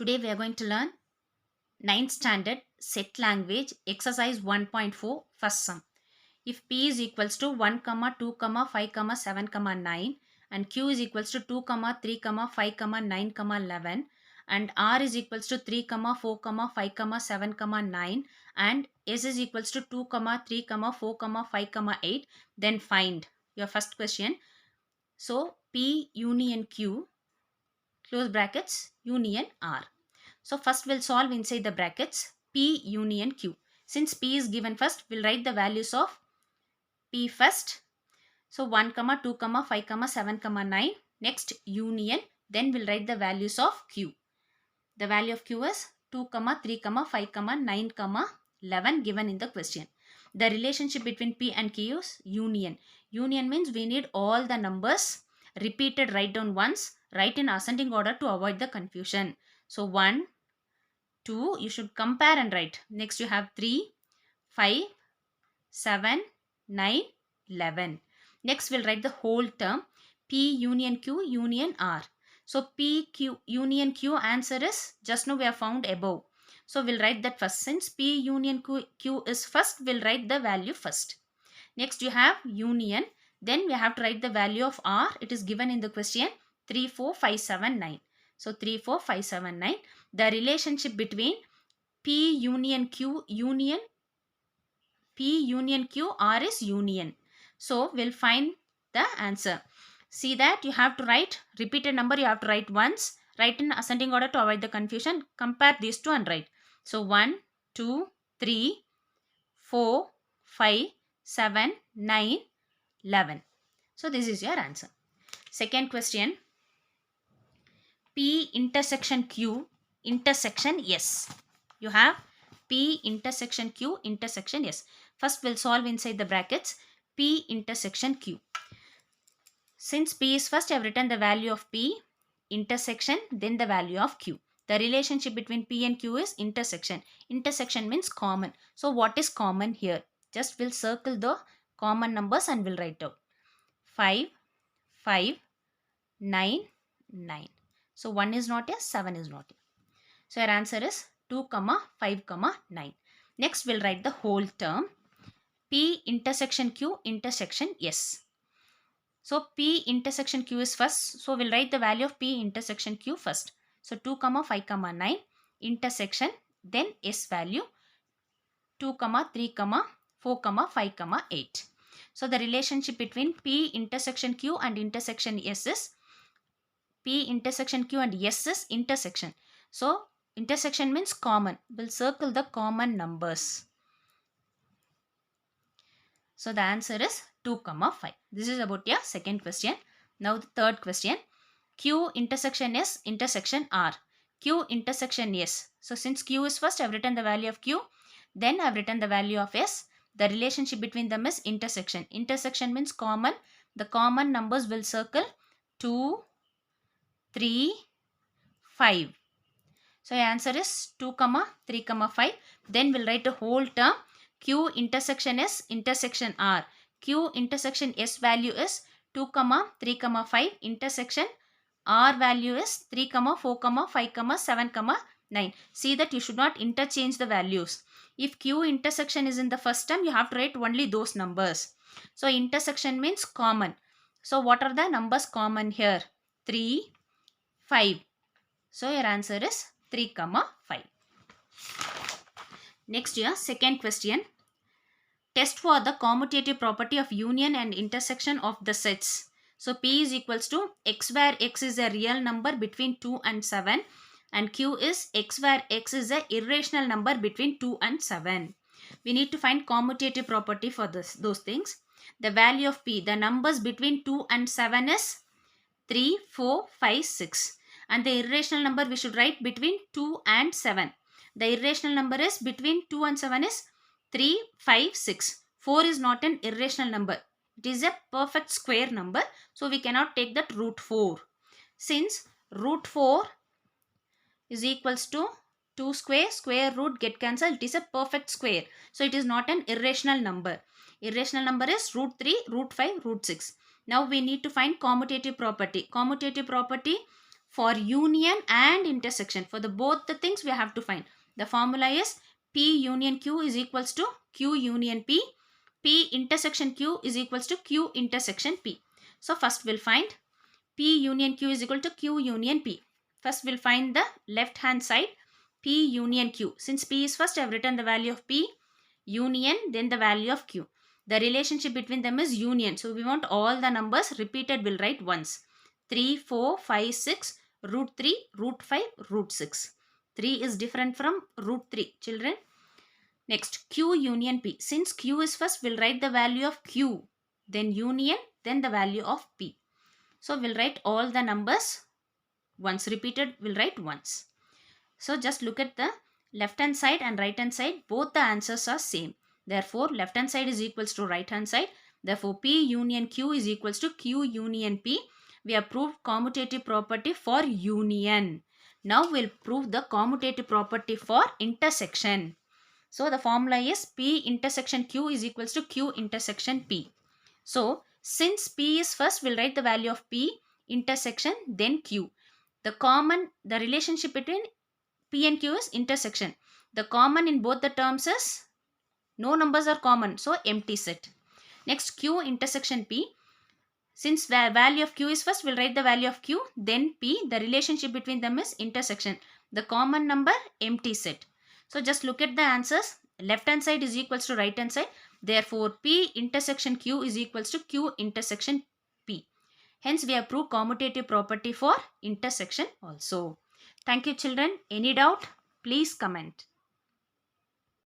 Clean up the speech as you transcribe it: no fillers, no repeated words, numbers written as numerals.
Today we are going to learn 9th standard set language exercise 1.4 first sum. If p is equals to 1, 2, 5, 7, 9 and q is equals to 2, 3, 5, 9, 11 and r is equals to 3, 4, 5, 7, 9 and s is equals to 2, 3, 4, 5, 8, then find your first question. So p union q close brackets union r. So first we'll solve inside the brackets P union Q. Since P is given first, we'll write the values of P first. So 1, 2, 5, 7, 9. Next union. Then we'll write the values of Q. The value of Q is 2, 3, 5, 9, 11 given in the question. The relationship between P and Q is union. Union means we need all the numbers repeated, write down once, write in ascending order to avoid the confusion. So 1, 2, you should compare and write. Next you have 3, 5, 7, 9, 11. Next we'll write the whole term P union Q union R. So P Q union Q answer is just now we have found above. So we'll write that first. Since P union Q is first, we'll write the value first. Next you have union. Then we have to write the value of R. It is given in the question 3, 4, 5, 7, 9. So 3, 4, 5, 7, 9. The relationship between P union Q union R is union. So we'll find the answer. See that you have to write repeated number, you have to write once, write in ascending order to avoid the confusion. Compare these two and write. So 1, 2, 3, 4, 5, 7, 9, 11. So this is your answer. Second question. P intersection Q intersection S. You have P intersection Q intersection S. First we'll solve inside the brackets P intersection Q. Since P is first, I have written the value of P intersection, then the value of Q. The relationship between P and Q is intersection. Intersection means common. So what is common here? Just we'll circle the common numbers and we'll write out 5, 5, 9, 9. So 1 is not here, 7 is not here. So your answer is 2, 5, 9. Next we'll write the whole term P intersection Q intersection S. So P intersection Q is first. So we'll write the value of P intersection Q first. So 2, 5, 9 intersection, then S value 2, 3, 4, 5, 8. So the relationship between P intersection Q and intersection S is P intersection Q and S is intersection. So intersection means common. We'll circle the common numbers. So the answer is 2, 5. This is about your second question. Now the third question. Q intersection S intersection R. Q intersection S. So since Q is first, I have written the value of Q. Then I have written the value of S. The relationship between them is intersection. Intersection means common. The common numbers will circle 2, 3, 5. So your answer is 2, 3, 5. Then we'll write the whole term Q intersection S intersection R. Q intersection S value is 2, 3, 5. Intersection R value is 3, 4, 5, 7, 9. See that you should not interchange the values. If Q intersection is in the first term, you have to write only those numbers. So intersection means common. So what are the numbers common here? 3, 5. So your answer is 3, 5. Next your second question. Test for the commutative property of union and intersection of the sets. So P is equals to x where x is a real number between 2 and 7 and Q is x where x is a irrational number between 2 and 7. We need to find commutative property for those things. The value of P, the numbers between 2 and 7 is 3, 4, 5, 6. And the irrational number we should write between 2 and 7. The irrational number is between 2 and 7 is 3, 5, 6. 4 is not an irrational number. It is a perfect square number. So we cannot take that root 4. Since root 4 is equals to 2 square root get cancelled. It is a perfect square. So it is not an irrational number. Irrational number is root 3, root 5, root 6. Now we need to find commutative property. Commutative property for union and intersection. For the both the things we have to find. The formula is P union Q is equals to Q union P. P intersection Q is equals to Q intersection P. So first we'll find P union Q is equal to Q union P. First we'll find the left hand side P union Q. Since P is first, I have written the value of P union, then the value of Q. The relationship between them is union. So we want all the numbers repeated, we'll write once. 3, 4, 5, 6, root 3, root 5, root 6. 3 is different from root 3, children. Next, Q union P. Since Q is first, we'll write the value of Q, then union, then the value of P. So we'll write all the numbers once. Repeated, we'll write once. So just look at the left hand side and right hand side. Both the answers are same. Therefore, left hand side is equals to right hand side. Therefore, P union Q is equals to Q union P. We have proved commutative property for union. Now we'll prove the commutative property for intersection. So the formula is P intersection Q is equals to Q intersection P. So since P is first, we'll write the value of P intersection then Q. The relationship between P and Q is intersection. The common in both the terms is no numbers are common, so empty set. Next, Q intersection P. Since the value of Q is first, we'll write the value of Q, then P. The relationship between them is intersection. The common number, empty set. So just look at the answers. Left hand side is equals to right hand side. Therefore, P intersection Q is equals to Q intersection P. Hence, we have proved commutative property for intersection also. Thank you, children. Any doubt? Please comment.